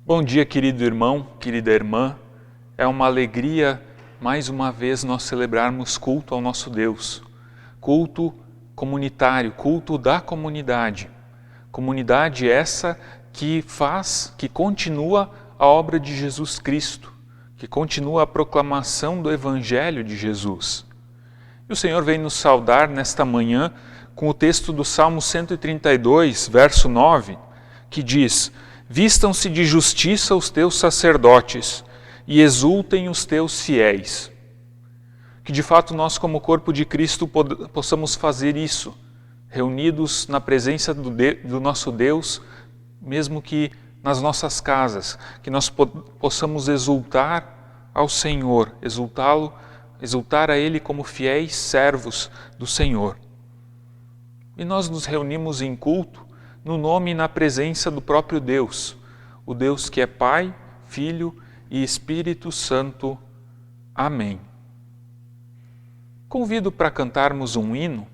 Bom dia, querido irmão, querida irmã. É uma alegria, mais uma vez, nós celebrarmos culto ao nosso Deus. Culto comunitário, culto da comunidade. Comunidade essa que continua a obra de Jesus Cristo, que continua a proclamação do Evangelho de Jesus. E o Senhor vem nos saudar nesta manhã com o texto do Salmo 132, verso 9, que diz: vistam-se de justiça os teus sacerdotes e exultem os teus fiéis. Que de fato nós, como corpo de Cristo, possamos fazer isso, reunidos na presença do nosso Deus, mesmo que nas nossas casas, que nós possamos exultar ao Senhor, exultar a Ele como fiéis servos do Senhor. E nós nos reunimos em culto no nome e na presença do próprio Deus, o Deus que é Pai, Filho e Espírito Santo. Amém. Convido para cantarmos um hino.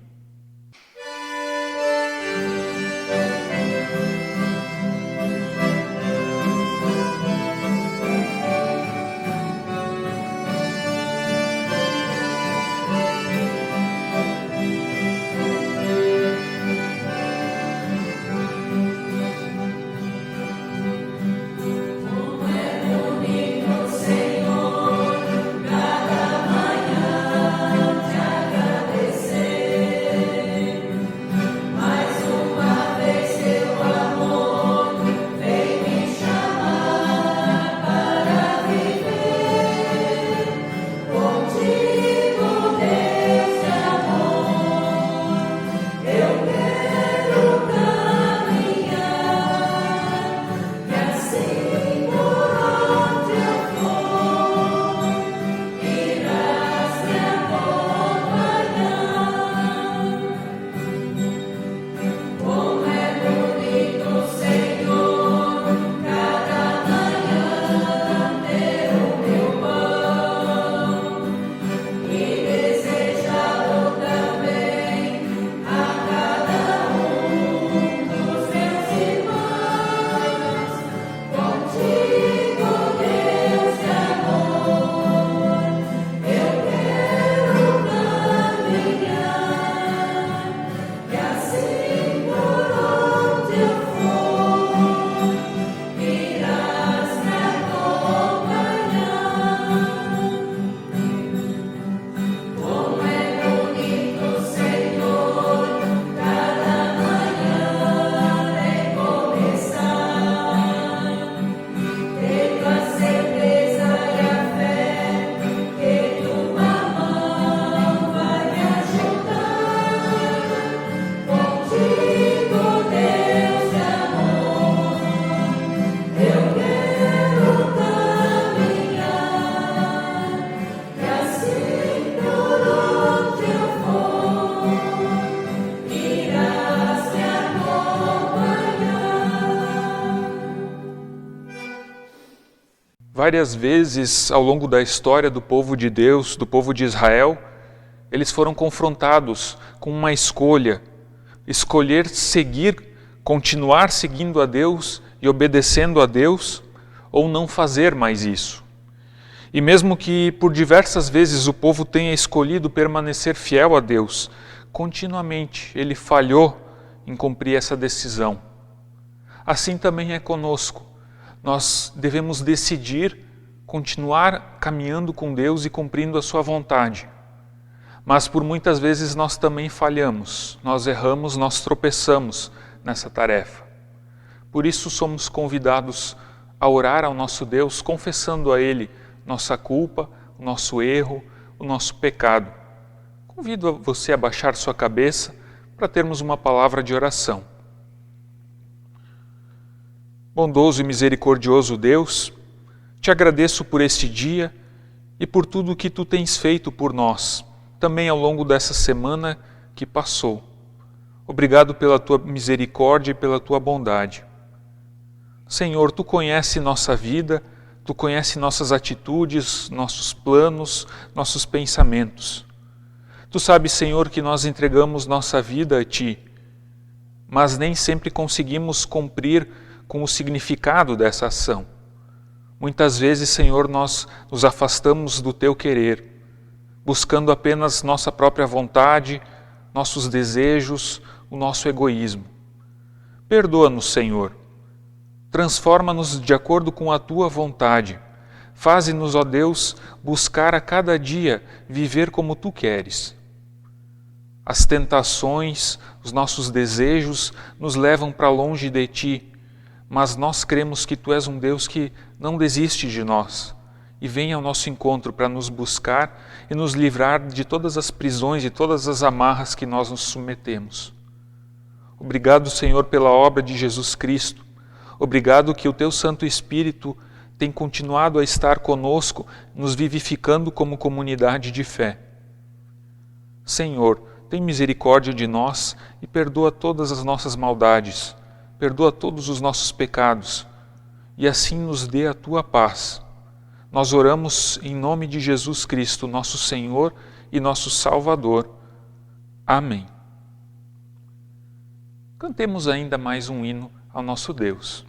Várias vezes ao longo da história do povo de Deus, do povo de Israel, eles foram confrontados com uma escolha seguir, continuar seguindo a Deus e obedecendo a Deus, ou não fazer mais isso. E mesmo que por diversas vezes o povo tenha escolhido permanecer fiel a Deus, continuamente ele falhou em cumprir essa decisão. Assim também é conosco. Nós devemos decidir continuar caminhando com Deus e cumprindo a sua vontade. Mas por muitas vezes nós também falhamos, nós erramos, nós tropeçamos nessa tarefa. Por isso somos convidados a orar ao nosso Deus, confessando a Ele nossa culpa, o nosso erro, o nosso pecado. Convido você a baixar sua cabeça para termos uma palavra de oração. Bondoso e misericordioso Deus, te agradeço por este dia e por tudo o que Tu tens feito por nós, também ao longo dessa semana que passou. Obrigado pela Tua misericórdia e pela Tua bondade. Senhor, Tu conhece nossa vida, Tu conhece nossas atitudes, nossos planos, nossos pensamentos. Tu sabes, Senhor, que nós entregamos nossa vida a Ti, mas nem sempre conseguimos cumprir com o significado dessa ação. Muitas vezes, Senhor, nós nos afastamos do Teu querer, buscando apenas nossa própria vontade, nossos desejos, o nosso egoísmo. Perdoa-nos, Senhor. Transforma-nos de acordo com a Tua vontade. Faze-nos, ó Deus, buscar a cada dia viver como Tu queres. As tentações, os nossos desejos nos levam para longe de Ti, mas nós cremos que Tu és um Deus que não desiste de nós e vem ao nosso encontro para nos buscar e nos livrar de todas as prisões e todas as amarras que nós nos submetemos. Obrigado, Senhor, pela obra de Jesus Cristo. Obrigado que o Teu Santo Espírito tem continuado a estar conosco, nos vivificando como comunidade de fé. Senhor, tem misericórdia de nós e perdoa todas as nossas maldades, perdoa todos os nossos pecados e assim nos dê a Tua paz. Nós oramos em nome de Jesus Cristo, nosso Senhor e nosso Salvador. Amém. Cantemos ainda mais um hino ao nosso Deus.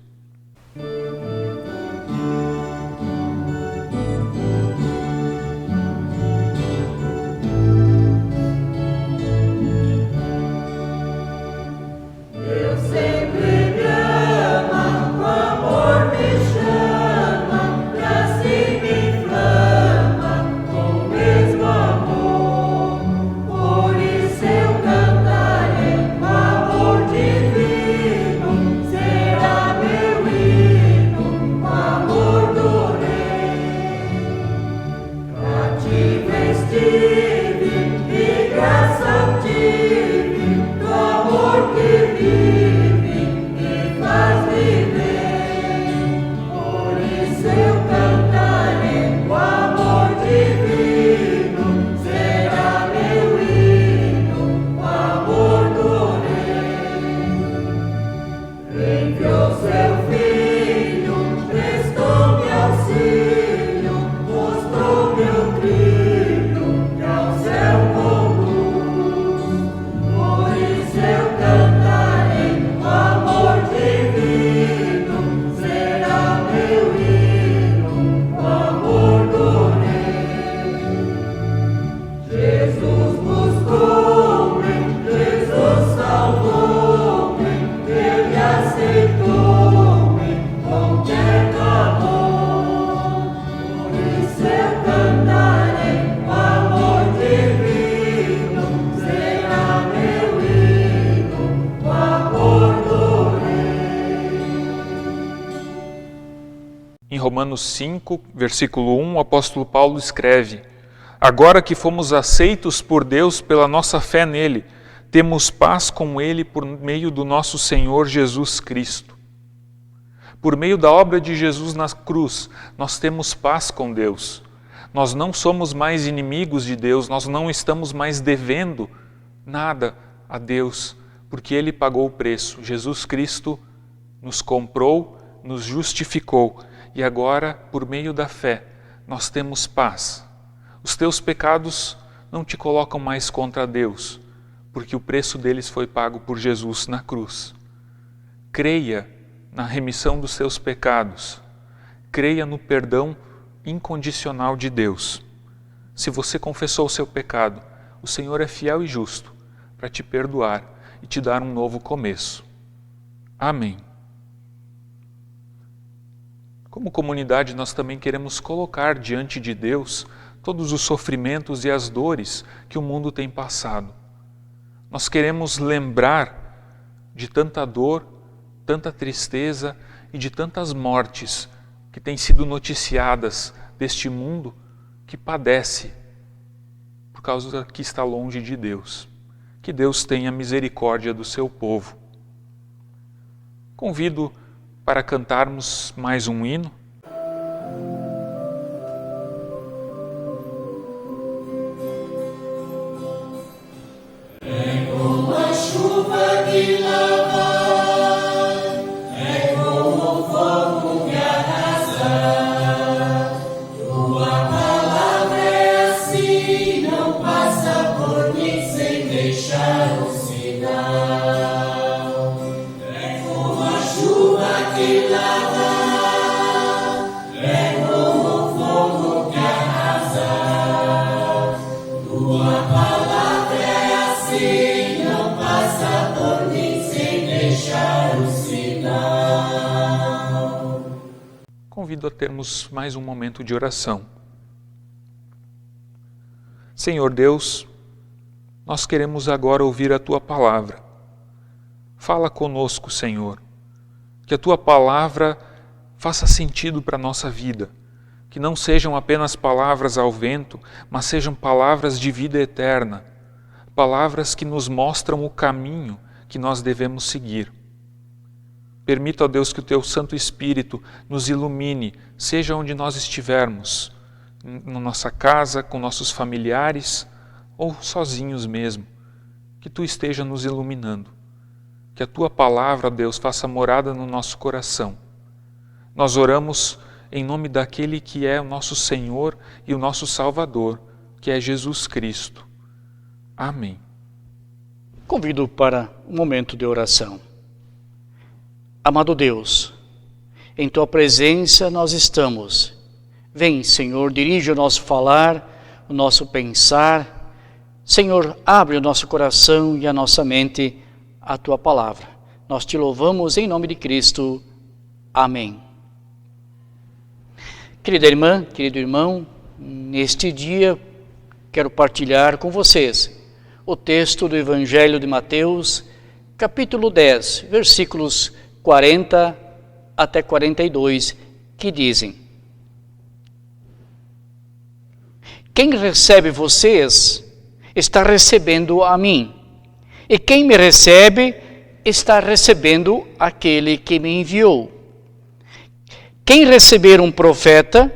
Em Romanos 5, versículo 1, o apóstolo Paulo escreve: agora que fomos aceitos por Deus pela nossa fé nele, temos paz com ele por meio do nosso Senhor Jesus Cristo. Por meio da obra de Jesus na cruz, nós temos paz com Deus. Nós não somos mais inimigos de Deus, nós não estamos mais devendo nada a Deus, porque Ele pagou o preço. Jesus Cristo nos comprou, nos justificou e agora, por meio da fé, nós temos paz. Os teus pecados não te colocam mais contra Deus, porque o preço deles foi pago por Jesus na cruz. Creia na remissão dos seus pecados. Creia no perdão incondicional de Deus. Se você confessou o seu pecado, o Senhor é fiel e justo para te perdoar e te dar um novo começo. Amém. Como comunidade, nós também queremos colocar diante de Deus todos os sofrimentos e as dores que o mundo tem passado. Nós queremos lembrar de tanta dor, tanta tristeza e de tantas mortes que têm sido noticiadas deste mundo que padece por causa que está longe de Deus. Que Deus tenha misericórdia do seu povo. Convido para cantarmos mais um hino. É como a chuva que lava, é como o fogo que arrasa. Tua palavra é assim, não passa por mim sem deixar um sinal. Que lava, é convido a termos mais um momento de oração. Senhor Deus, nós queremos agora ouvir a Tua palavra. Fala conosco, Senhor, que a Tua palavra faça sentido para a nossa vida, que não sejam apenas palavras ao vento, mas sejam palavras de vida eterna, palavras que nos mostram o caminho que nós devemos seguir. Permita, ó Deus, que o Teu Santo Espírito nos ilumine, seja onde nós estivermos, na nossa casa, com nossos familiares ou sozinhos mesmo, que Tu esteja nos iluminando, que a Tua palavra, ó Deus, faça morada no nosso coração. Nós oramos em nome daquele que é o nosso Senhor e o nosso Salvador, que é Jesus Cristo. Amém. Convido para um momento de oração. Amado Deus, em Tua presença nós estamos. Vem, Senhor, dirige o nosso falar, o nosso pensar. Senhor, abre o nosso coração e a nossa mente à Tua palavra. Nós Te louvamos em nome de Cristo. Amém. Querida irmã, querido irmão, neste dia quero partilhar com vocês o texto do Evangelho de Mateus, capítulo 10, versículos 40 até 42, que dizem: Quem recebe vocês está recebendo a mim, e quem me recebe está recebendo aquele que me enviou. Quem receber um profeta,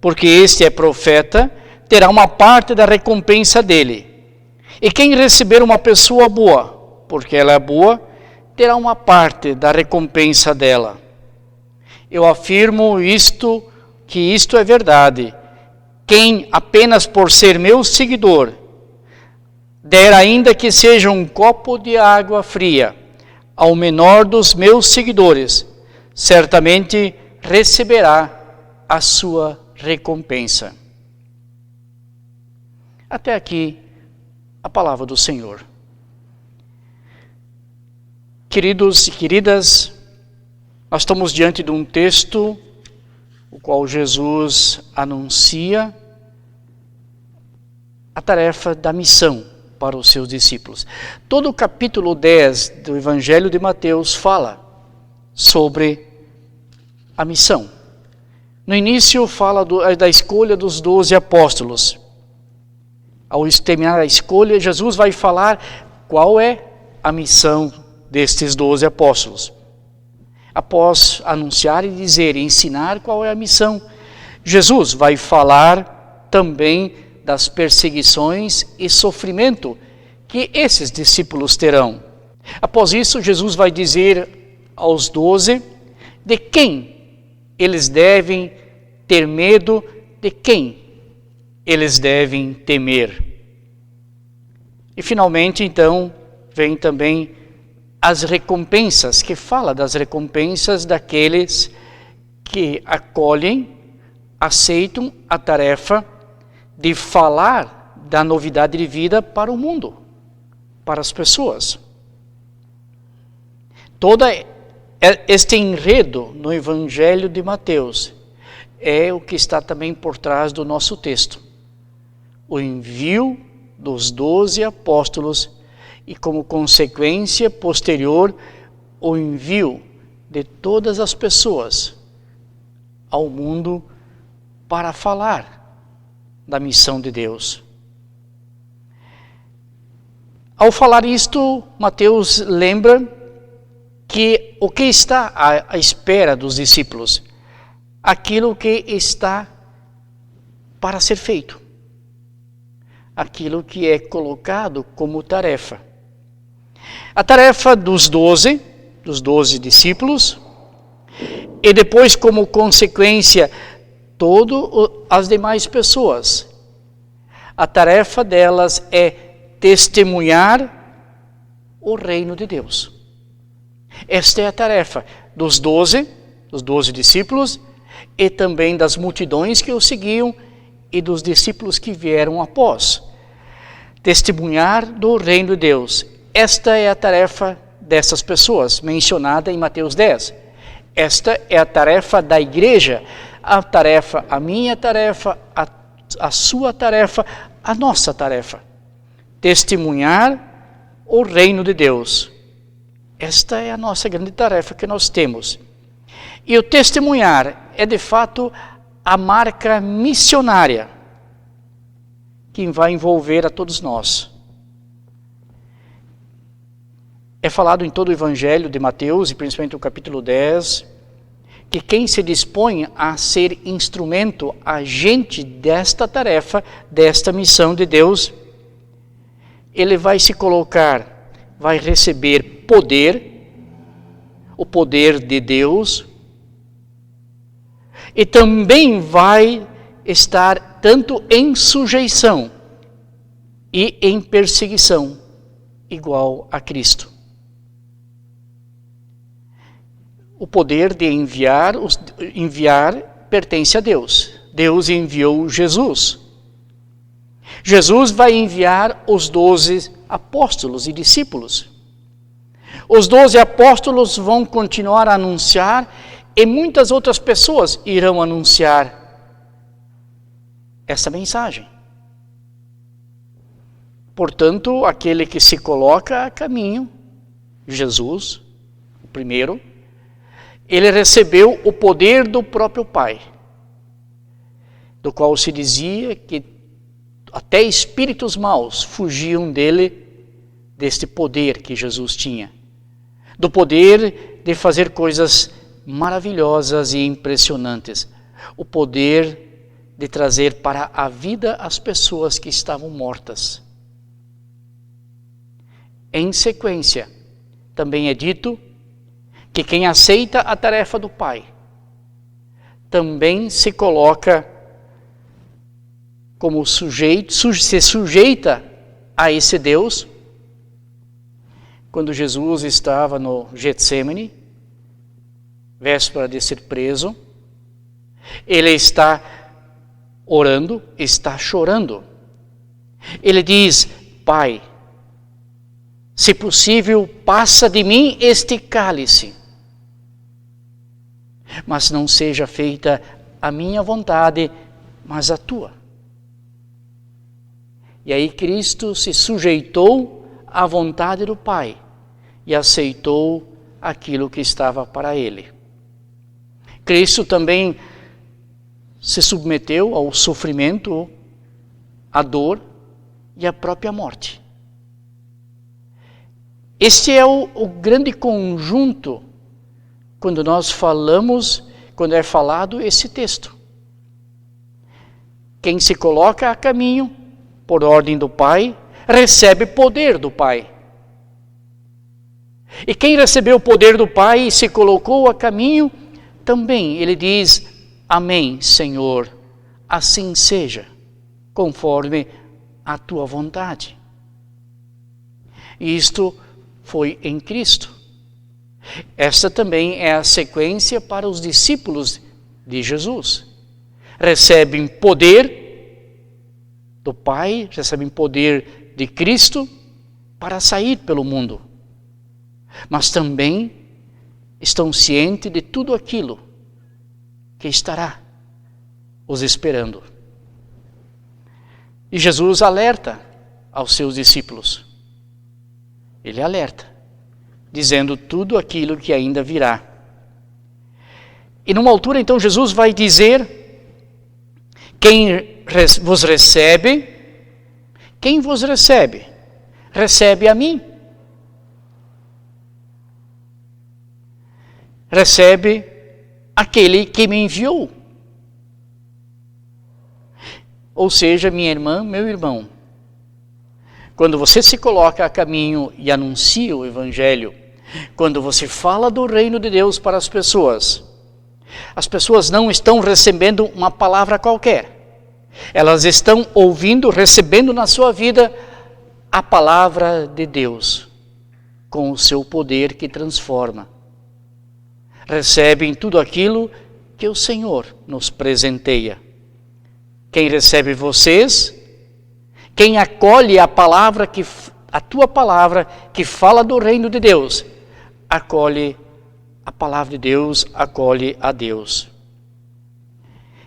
porque este é profeta, terá uma parte da recompensa dele. E quem receber uma pessoa boa, porque ela é boa, terá uma parte da recompensa dela. Eu afirmo que isto é verdade. Quem, apenas por ser meu seguidor, der ainda que seja um copo de água fria ao menor dos meus seguidores, certamente receberá a sua recompensa. Até aqui a palavra do Senhor. Queridos e queridas, nós estamos diante de um texto o qual Jesus anuncia a tarefa da missão para os seus discípulos. Todo o capítulo 10 do Evangelho de Mateus fala sobre a missão. No início fala da escolha dos 12 apóstolos. Ao terminar a escolha, Jesus vai falar qual é a missão destes 12 apóstolos. Após anunciar e dizer, ensinar qual é a missão, Jesus vai falar também das perseguições e sofrimento que esses discípulos terão. Após isso, Jesus vai dizer aos 12 de quem eles devem ter medo, de quem eles devem temer. E finalmente, então, vem também as recompensas, que fala das recompensas daqueles que acolhem, aceitam a tarefa de falar da novidade de vida para o mundo, para as pessoas. Todo este enredo no Evangelho de Mateus é o que está também por trás do nosso texto. O envio dos 12 apóstolos e, como consequência posterior, o envio de todas as pessoas ao mundo para falar da missão de Deus. Ao falar isto, Mateus lembra que o que está à espera dos discípulos, aquilo que está para ser feito, aquilo que é colocado como tarefa. A tarefa dos 12 discípulos, e depois, como consequência, todas as demais pessoas. A tarefa delas é testemunhar o reino de Deus. Esta é a tarefa dos 12 discípulos, e também das multidões que o seguiam e dos discípulos que vieram após. Testemunhar do reino de Deus. Esta é a tarefa dessas pessoas, mencionada em Mateus 10. Esta é a tarefa da igreja, a minha tarefa, a sua tarefa, a nossa tarefa. Testemunhar o reino de Deus. Esta é a nossa grande tarefa que nós temos. E o testemunhar é, de fato, a marca missionária que vai envolver a todos nós. É falado em todo o Evangelho de Mateus, e principalmente no capítulo 10, que quem se dispõe a ser instrumento, agente desta tarefa, desta missão de Deus, ele vai se colocar, vai receber poder, o poder de Deus, e também vai estar tanto em sujeição e em perseguição, igual a Cristo. O poder de enviar pertence a Deus. Deus enviou Jesus. Jesus vai enviar os 12 apóstolos e discípulos. Os 12 apóstolos vão continuar a anunciar e muitas outras pessoas irão anunciar essa mensagem. Portanto, aquele que se coloca a caminho, Jesus, o primeiro, ele recebeu o poder do próprio Pai, do qual se dizia que até espíritos maus fugiam deste poder que Jesus tinha, do poder de fazer coisas maravilhosas e impressionantes, o poder de trazer para a vida as pessoas que estavam mortas. Em sequência, também é dito que quem aceita a tarefa do Pai também se coloca como sujeito, se sujeita a esse Deus. Quando Jesus estava no Getsêmani, véspera de ser preso, ele está orando, está chorando. Ele diz: Pai, se possível, passa de mim este cálice, mas não seja feita a minha vontade, mas a tua. E aí Cristo se sujeitou à vontade do Pai e aceitou aquilo que estava para ele. Cristo também se submeteu ao sofrimento, à dor e à própria morte. Este é o grande conjunto quando nós falamos, quando é falado esse texto. Quem se coloca a caminho, por ordem do Pai, recebe poder do Pai. E quem recebeu o poder do Pai e se colocou a caminho, também ele diz: Amém, Senhor, assim seja, conforme a tua vontade. E isto foi em Cristo. Esta também é a sequência para os discípulos de Jesus. Recebem poder do Pai, recebem poder de Cristo para sair pelo mundo. Mas também estão cientes de tudo aquilo que estará os esperando. E Jesus alerta aos seus discípulos. Ele alerta, dizendo tudo aquilo que ainda virá. E numa altura, então, Jesus vai dizer: quem vos recebe, quem vos recebe? Recebe a mim. Recebe aquele que me enviou. Ou seja, minha irmã, meu irmão, quando você se coloca a caminho e anuncia o Evangelho, quando você fala do reino de Deus para as pessoas não estão recebendo uma palavra qualquer. Elas estão ouvindo, recebendo na sua vida a palavra de Deus, com o seu poder que transforma. Recebem tudo aquilo que o Senhor nos presenteia. Quem recebe vocês, quem acolhe a palavra, a tua palavra, que fala do reino de Deus, acolhe a palavra de Deus acolhe a Deus.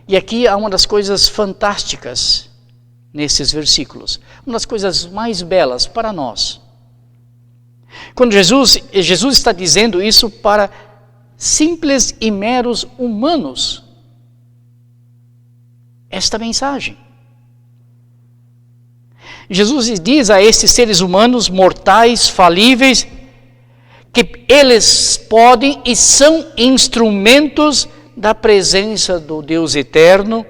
E aqui há uma das coisas fantásticas nesses versículos, uma das coisas mais belas para nós. Quando Jesus está dizendo isso para simples e meros humanos, esta mensagem. Jesus diz a esses seres humanos mortais, falíveis, que eles podem e são instrumentos da presença do Deus eterno,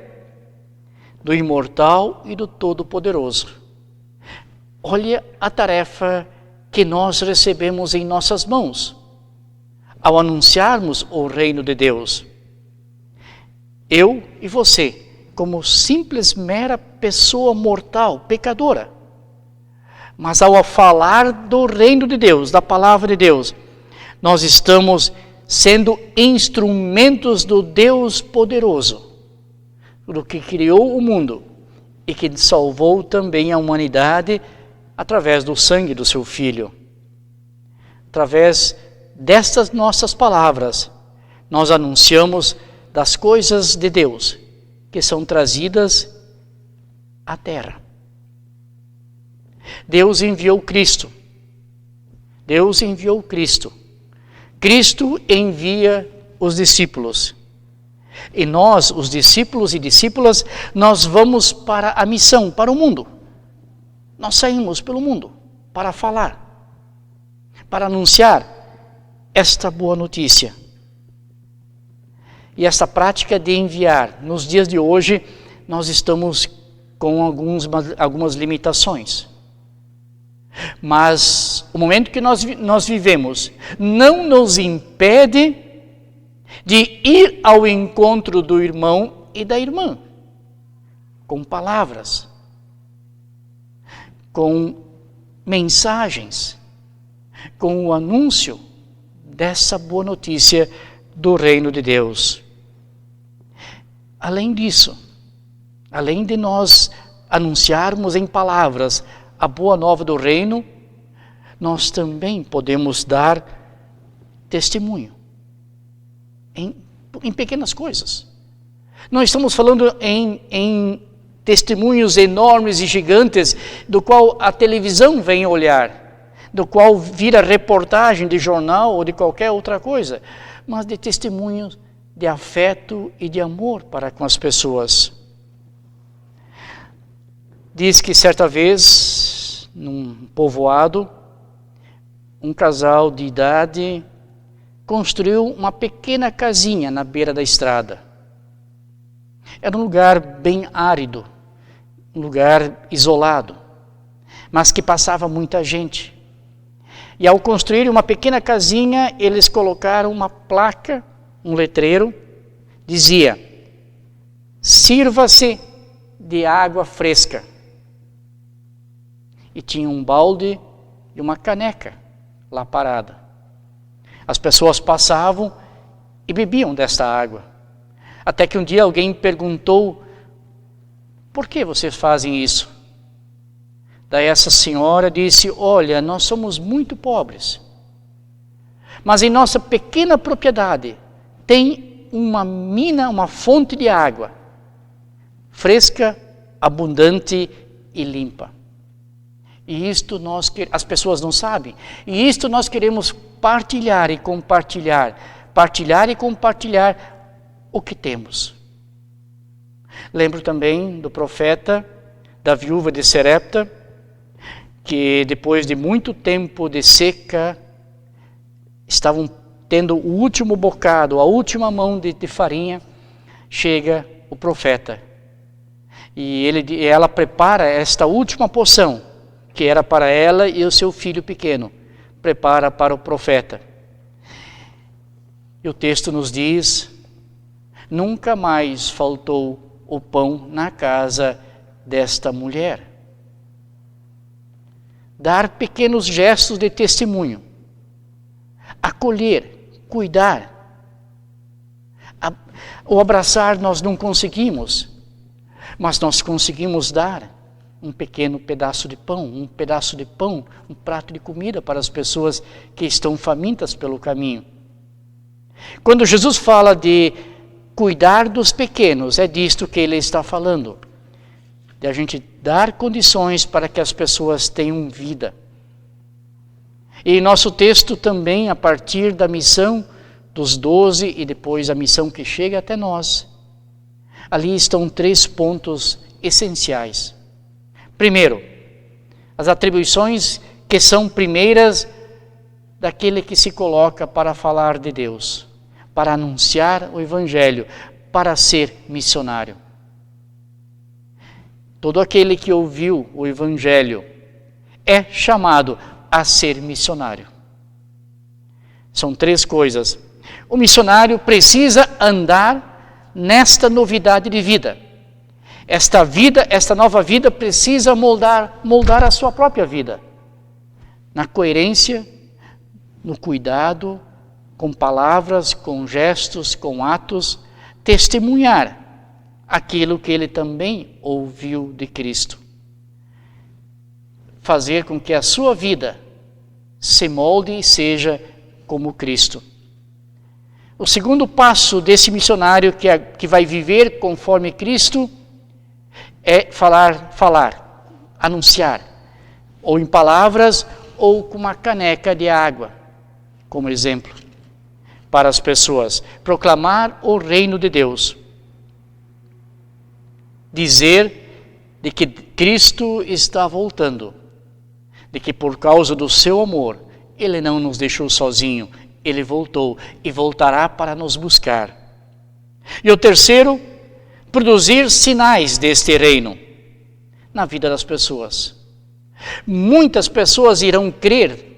do imortal e do todo-poderoso. Olha a tarefa que nós recebemos em nossas mãos, ao anunciarmos o reino de Deus. Eu e você, como simples, mera pessoa mortal, pecadora, mas ao falar do reino de Deus, da palavra de Deus, nós estamos sendo instrumentos do Deus poderoso, do que criou o mundo e que salvou também a humanidade através do sangue do seu Filho. Através destas nossas palavras, nós anunciamos das coisas de Deus que são trazidas à terra. Deus enviou Cristo. Deus enviou Cristo. Cristo envia os discípulos. E nós, os discípulos e discípulas, nós vamos para a missão, para o mundo. Nós saímos pelo mundo para falar, para anunciar esta boa notícia. E esta prática de enviar, nos dias de hoje, nós estamos com algumas limitações. Mas o momento que nós vivemos não nos impede de ir ao encontro do irmão e da irmã, com palavras, com mensagens, com o anúncio dessa boa notícia do reino de Deus. Além disso, além de nós anunciarmos em palavras a boa nova do reino, nós também podemos dar testemunho em pequenas coisas. Não estamos falando em testemunhos enormes e gigantes, do qual a televisão vem olhar, do qual vira reportagem de jornal ou de qualquer outra coisa, mas de testemunhos de afeto e de amor para com as pessoas. Diz que certa vez, num povoado, um casal de idade construiu uma pequena casinha na beira da estrada. Era um lugar bem árido, um lugar isolado, mas que passava muita gente. E ao construir uma pequena casinha, eles colocaram uma placa, um letreiro, dizia: sirva-se de água fresca. E tinha um balde e uma caneca lá parada. As pessoas passavam e bebiam desta água. Até que um dia alguém perguntou: por que vocês fazem isso? Daí essa senhora disse: olha, nós somos muito pobres, mas em nossa pequena propriedade tem uma mina, uma fonte de água, fresca, abundante e limpa. E isto as pessoas não sabem. E isto nós queremos partilhar e compartilhar o que temos. Lembro também do profeta, da viúva de Serepta, que depois de muito tempo de seca, estavam tendo o último bocado, a última mão de farinha. Chega o profeta e ela prepara esta última porção, que era para ela e o seu filho pequeno, prepara para o profeta. E o texto nos diz: nunca mais faltou o pão na casa desta mulher. Dar pequenos gestos de testemunho, acolher, cuidar. O abraçar nós não conseguimos, mas nós conseguimos dar um pequeno pedaço de pão, um prato de comida para as pessoas que estão famintas pelo caminho. Quando Jesus fala de cuidar dos pequenos, é disto que ele está falando. De a gente dar condições para que as pessoas tenham vida. E nosso texto também, a partir da missão dos 12 e depois a missão que chega até nós, ali estão 3 pontos essenciais. Primeiro, as atribuições que são primeiras daquele que se coloca para falar de Deus, para anunciar o Evangelho, para ser missionário. Todo aquele que ouviu o Evangelho é chamado a ser missionário. São 3 coisas. O missionário precisa andar nesta novidade de vida. Esta nova vida precisa moldar a sua própria vida. Na coerência, no cuidado, com palavras, com gestos, com atos, testemunhar aquilo que ele também ouviu de Cristo. Fazer com que a sua vida se molde e seja como Cristo. O segundo passo desse missionário que vai viver conforme Cristo é falar, anunciar, ou em palavras ou com uma caneca de água, como exemplo, para as pessoas. Proclamar o reino de Deus. Dizer de que Cristo está voltando, de que por causa do seu amor, Ele não nos deixou sozinho, Ele voltou e voltará para nos buscar. E o terceiro, produzir sinais deste reino na vida das pessoas. Muitas pessoas irão crer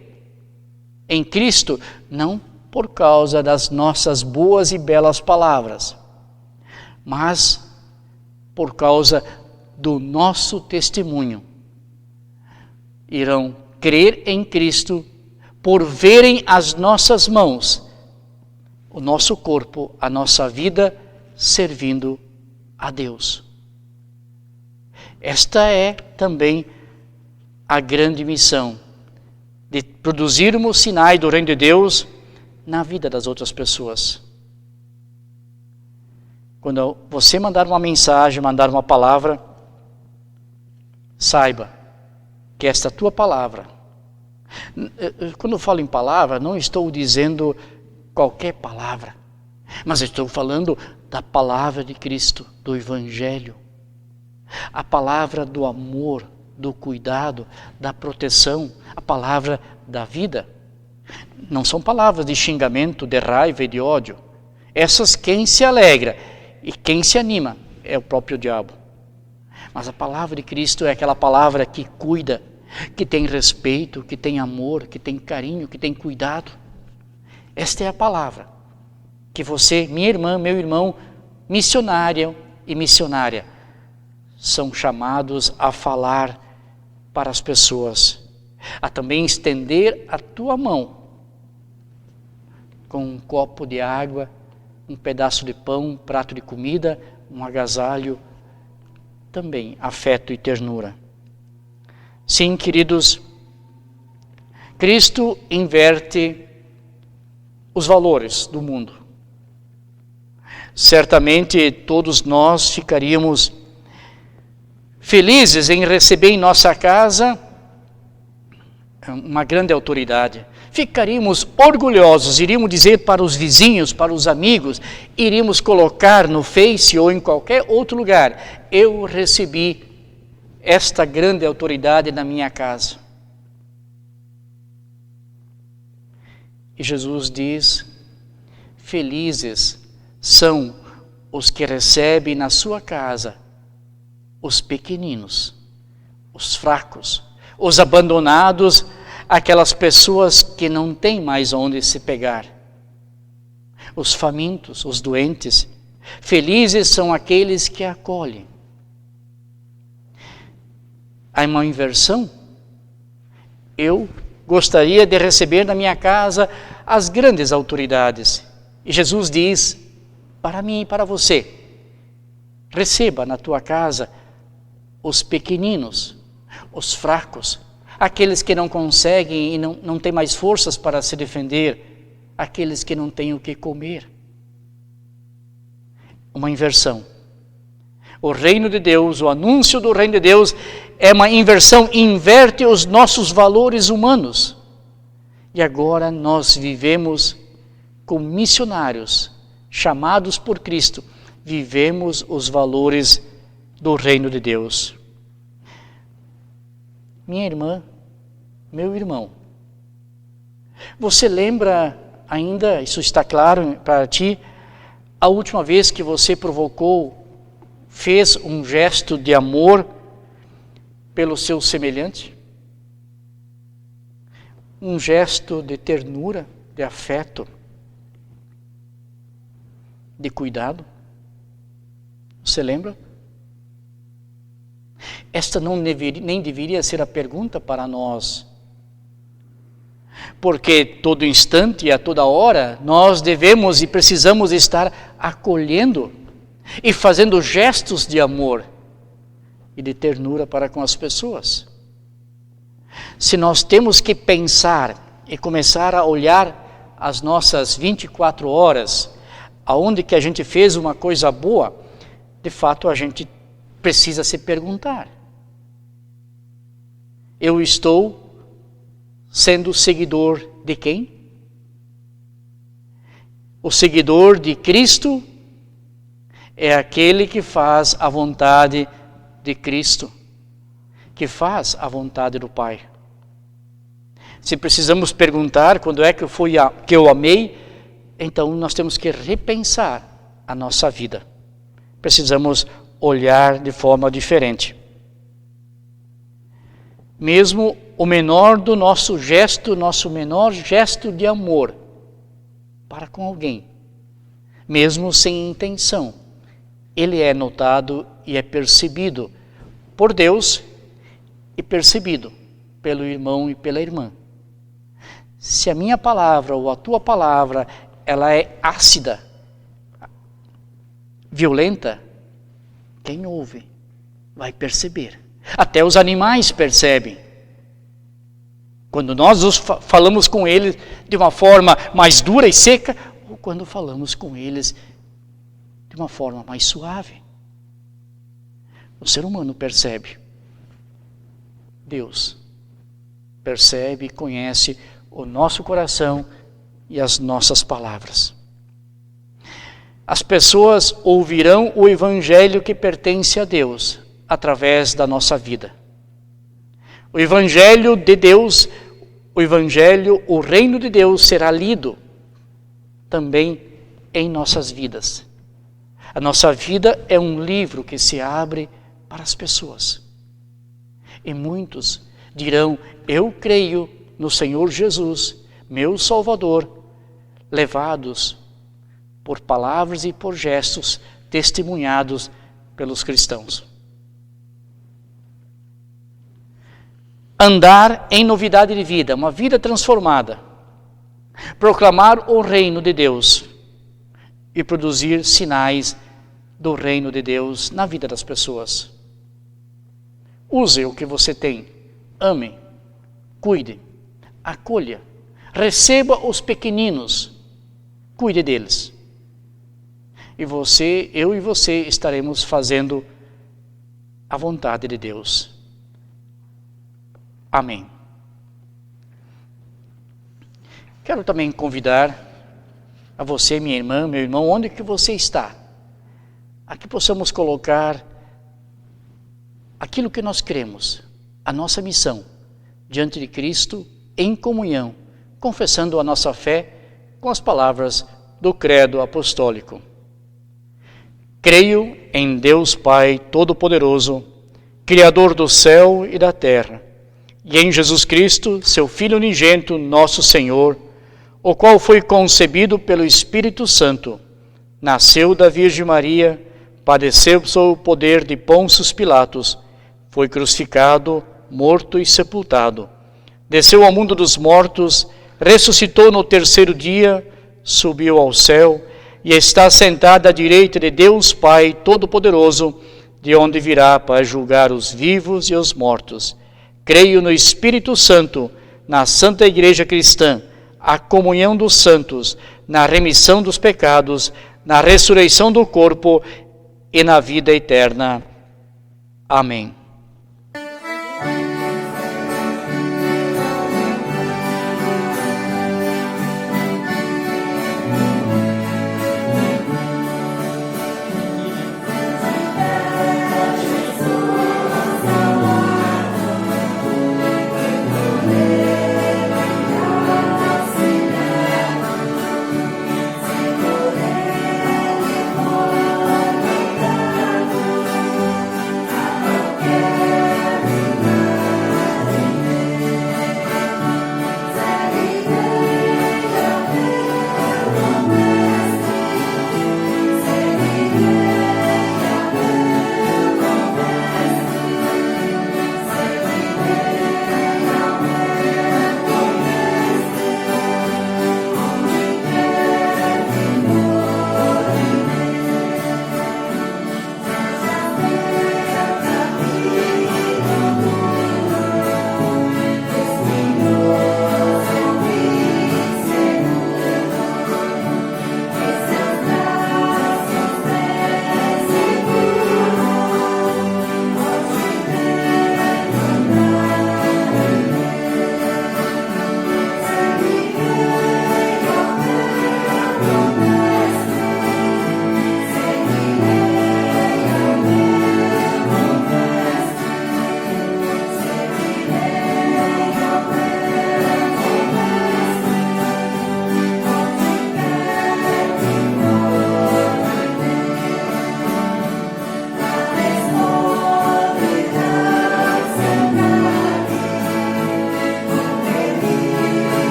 em Cristo, não por causa das nossas boas e belas palavras, mas por causa do nosso testemunho. Irão crer em Cristo por verem as nossas mãos, o nosso corpo, a nossa vida servindo a Deus. Esta é também a grande missão de produzirmos sinais do reino de Deus na vida das outras pessoas. Quando você mandar uma mensagem, mandar uma palavra, saiba que esta tua palavra, quando eu falo em palavra, não estou dizendo qualquer palavra, mas estou falando da palavra de Cristo, do Evangelho, a palavra do amor, do cuidado, da proteção, a palavra da vida. Não são palavras de xingamento, de raiva e de ódio. Essas quem se alegra e quem se anima é o próprio diabo. Mas a palavra de Cristo é aquela palavra que cuida, que tem respeito, que tem amor, que tem carinho, que tem cuidado. Esta é a palavra que você, minha irmã, meu irmão, missionária e missionária, são chamados a falar para as pessoas, a também estender a tua mão com um copo de água, um pedaço de pão, um prato de comida, um agasalho, também afeto e ternura. Sim, queridos, Cristo inverte os valores do mundo. Certamente todos nós ficaríamos felizes em receber em nossa casa uma grande autoridade. Ficaríamos orgulhosos, iríamos dizer para os vizinhos, para os amigos, iríamos colocar no Face ou em qualquer outro lugar: eu recebi esta grande autoridade na minha casa. E Jesus diz: felizes são os que recebem na sua casa os pequeninos, os fracos, os abandonados, aquelas pessoas que não têm mais onde se pegar, os famintos, os doentes. Felizes são aqueles que acolhem. Há uma inversão. Eu gostaria de receber na minha casa as grandes autoridades. E Jesus diz para mim e para você: receba na tua casa os pequeninos, os fracos, aqueles que não conseguem e não têm mais forças para se defender, aqueles que não têm o que comer. Uma inversão. O reino de Deus, o anúncio do reino de Deus é uma inversão, inverte os nossos valores humanos. E agora nós vivemos como missionários, chamados por Cristo, vivemos os valores do reino de Deus. Minha irmã, meu irmão, você lembra ainda, isso está claro para ti, a última vez que você provocou, fez um gesto de amor pelo seu semelhante? Um gesto de ternura, de afeto, de cuidado? Você lembra? Esta nem deveria ser a pergunta para nós. Porque todo instante e a toda hora nós devemos e precisamos estar acolhendo e fazendo gestos de amor e de ternura para com as pessoas. Se nós temos que pensar e começar a olhar as nossas 24 horas, aonde que a gente fez uma coisa boa, de fato a gente precisa se perguntar: eu estou sendo seguidor de quem? O seguidor de Cristo é aquele que faz a vontade de Cristo, que faz a vontade do Pai. Se precisamos perguntar quando é que eu amei, então nós temos que repensar a nossa vida. Precisamos olhar de forma diferente. Mesmo o menor do nosso gesto, nosso menor gesto de amor para com alguém, mesmo sem intenção, ele é notado e é percebido por Deus e percebido pelo irmão e pela irmã. Se a minha palavra ou a tua palavra, ela é ácida, violenta, quem ouve vai perceber. Até os animais percebem. Quando nós falamos com eles de uma forma mais dura e seca, ou quando falamos com eles de uma forma mais suave. O ser humano percebe. Deus percebe e conhece o nosso coração e as nossas palavras. As pessoas ouvirão o evangelho que pertence a Deus através da nossa vida. O evangelho de Deus, o reino de Deus será lido também em nossas vidas. A nossa vida é um livro que se abre para as pessoas. E muitos dirão: eu creio no Senhor Jesus, meu Salvador, levados por palavras e por gestos testemunhados pelos cristãos. Andar em novidade de vida, uma vida transformada. Proclamar o reino de Deus e produzir sinais do reino de Deus na vida das pessoas. Use o que você tem, ame, cuide, acolha, receba os pequeninos, cuide deles. E eu e você estaremos fazendo a vontade de Deus. Amém. Quero também convidar a você, minha irmã, meu irmão, onde que você está, a que possamos colocar aquilo que nós cremos, a nossa missão, diante de Cristo, em comunhão, confessando a nossa fé com as palavras do credo apostólico. Creio em Deus Pai Todo-Poderoso, Criador do céu e da terra, e em Jesus Cristo, seu Filho unigênito, nosso Senhor, o qual foi concebido pelo Espírito Santo, nasceu da Virgem Maria, padeceu sob o poder de Pôncio Pilatos, foi crucificado, morto e sepultado, desceu ao mundo dos mortos, ressuscitou no terceiro dia, subiu ao céu e está sentado à direita de Deus Pai Todo-Poderoso, de onde virá para julgar os vivos e os mortos. Creio no Espírito Santo, na Santa Igreja Cristã, a comunhão dos santos, na remissão dos pecados, na ressurreição do corpo e na vida eterna. Amém.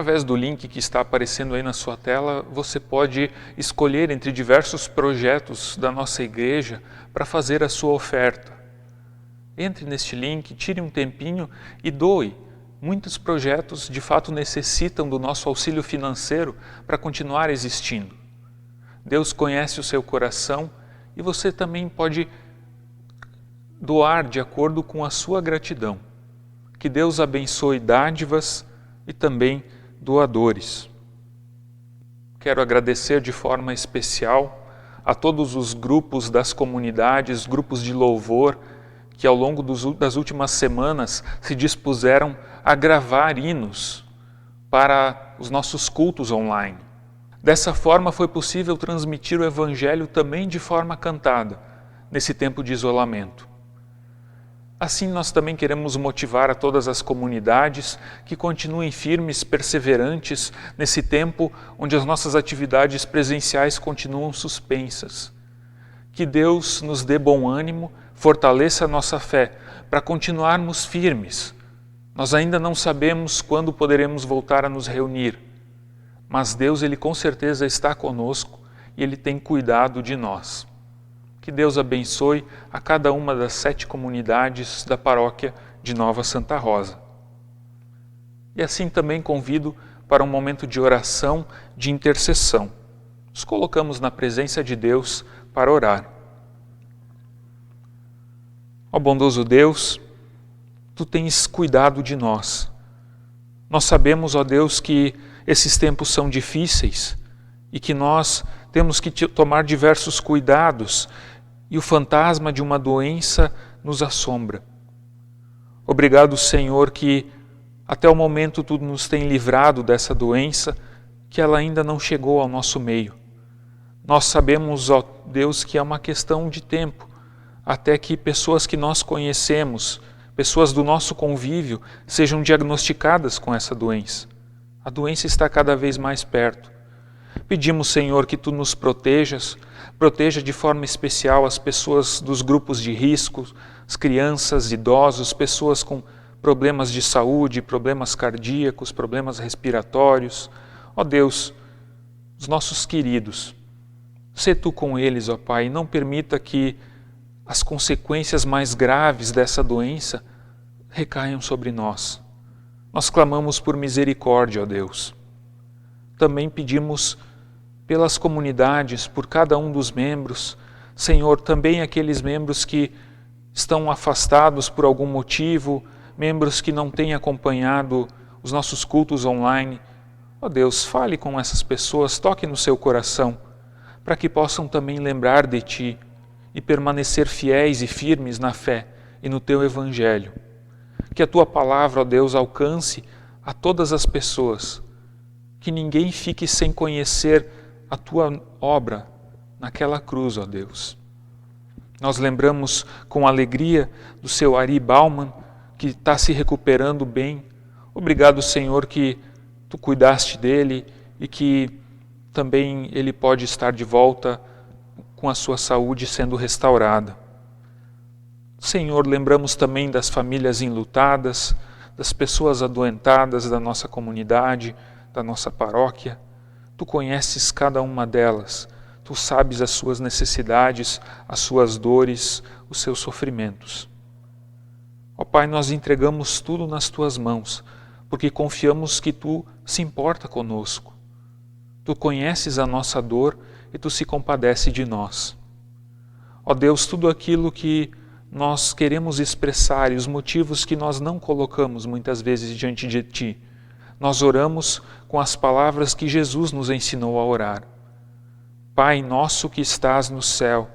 Através do link que está aparecendo aí na sua tela, você pode escolher entre diversos projetos da nossa igreja para fazer a sua oferta. Entre neste link, tire um tempinho e doe. Muitos projetos de fato necessitam do nosso auxílio financeiro para continuar existindo. Deus conhece o seu coração e você também pode doar de acordo com a sua gratidão. Que Deus abençoe dádivas e também doadores. Quero agradecer de forma especial a todos os grupos das comunidades, grupos de louvor, que ao longo das últimas semanas se dispuseram a gravar hinos para os nossos cultos online. Dessa forma foi possível transmitir o Evangelho também de forma cantada, nesse tempo de isolamento. Assim, nós também queremos motivar a todas as comunidades que continuem firmes, perseverantes, nesse tempo onde as nossas atividades presenciais continuam suspensas. Que Deus nos dê bom ânimo, fortaleça a nossa fé, para continuarmos firmes. Nós ainda não sabemos quando poderemos voltar a nos reunir, mas Deus, Ele com certeza está conosco e Ele tem cuidado de nós. Que Deus abençoe a cada uma das 7 comunidades da paróquia de Nova Santa Rosa. E assim também convido para um momento de oração, de intercessão. Nos colocamos na presença de Deus para orar. Ó bondoso Deus, Tu tens cuidado de nós. Nós sabemos, ó Deus, que esses tempos são difíceis e que nós temos que tomar diversos cuidados e o fantasma de uma doença nos assombra. Obrigado, Senhor, que até o momento Tu nos tem livrado dessa doença, que ela ainda não chegou ao nosso meio. Nós sabemos, ó Deus, que é uma questão de tempo, até que pessoas que nós conhecemos, pessoas do nosso convívio, sejam diagnosticadas com essa doença. A doença está cada vez mais perto. Pedimos, Senhor, que Tu nos protejas, proteja de forma especial as pessoas dos grupos de risco, as crianças, idosos, pessoas com problemas de saúde, problemas cardíacos, problemas respiratórios. Ó Deus, os nossos queridos, sê Tu com eles, ó Pai, e não permita que as consequências mais graves dessa doença recaiam sobre nós. Nós clamamos por misericórdia, ó Deus. Também pedimos pelas comunidades, por cada um dos membros. Senhor, também aqueles membros que estão afastados por algum motivo, membros que não têm acompanhado os nossos cultos online. Ó Deus, fale com essas pessoas, toque no seu coração, para que possam também lembrar de Ti e permanecer fiéis e firmes na fé e no Teu Evangelho. Que a Tua palavra, ó Deus, alcance a todas as pessoas, que ninguém fique sem conhecer a Tua obra naquela cruz, ó Deus. Nós lembramos com alegria do seu Ari Bauman, que está se recuperando bem. Obrigado, Senhor, que Tu cuidaste dele e que também ele pode estar de volta com a sua saúde sendo restaurada. Senhor, lembramos também das famílias enlutadas, das pessoas adoentadas da nossa comunidade, da nossa paróquia. Tu conheces cada uma delas, Tu sabes as suas necessidades, as suas dores, os seus sofrimentos. Ó Pai, nós entregamos tudo nas Tuas mãos, porque confiamos que Tu se importa conosco. Tu conheces a nossa dor e Tu se compadece de nós. Ó Deus, tudo aquilo que nós queremos expressar e os motivos que nós não colocamos muitas vezes diante de Ti, nós oramos com as palavras que Jesus nos ensinou a orar. Pai nosso que estás no céu,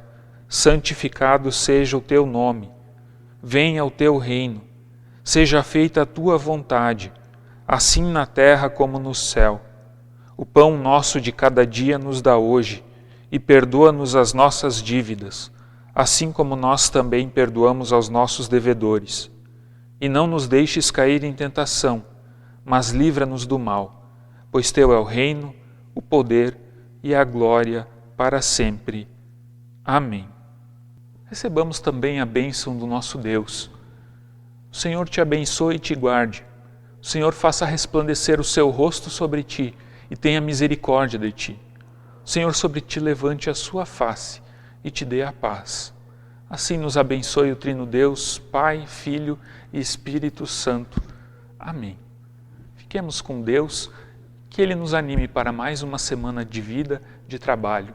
santificado seja o Teu nome. Venha o Teu reino. Seja feita a Tua vontade, assim na terra como no céu. O pão nosso de cada dia nos dá hoje, e perdoa-nos as nossas dívidas, assim como nós também perdoamos aos nossos devedores. E não nos deixes cair em tentação, mas livra-nos do mal, pois Teu é o reino, o poder e a glória para sempre. Amém. Recebamos também a bênção do nosso Deus. O Senhor te abençoe e te guarde. O Senhor faça resplandecer o seu rosto sobre ti e tenha misericórdia de ti. O Senhor sobre ti levante a sua face e te dê a paz. Assim nos abençoe o Trino Deus, Pai, Filho e Espírito Santo. Amém. Fiquemos com Deus, que Ele nos anime para mais uma semana de vida, de trabalho.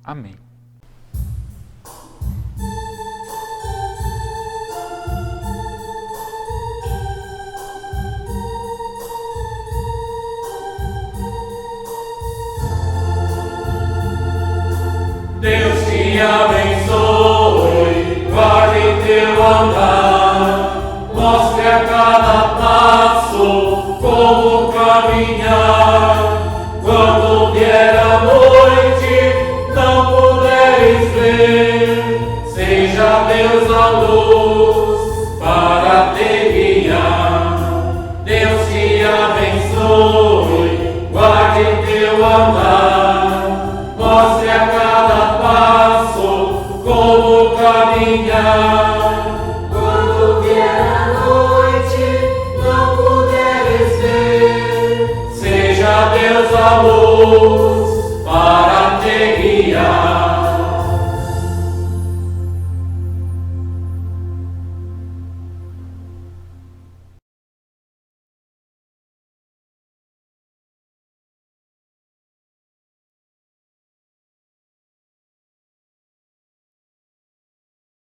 Amém. Deus te abençoe, guarde teu andar, mostre a cada passo como caminhar. Quando vier a noite, não puderes ver, seja Deus a luz para te guiar. Deus te abençoe, guarde teu andar, mostre a cada passo como caminhar. Quando vier a noite, não puderes ver, seja Deus a luz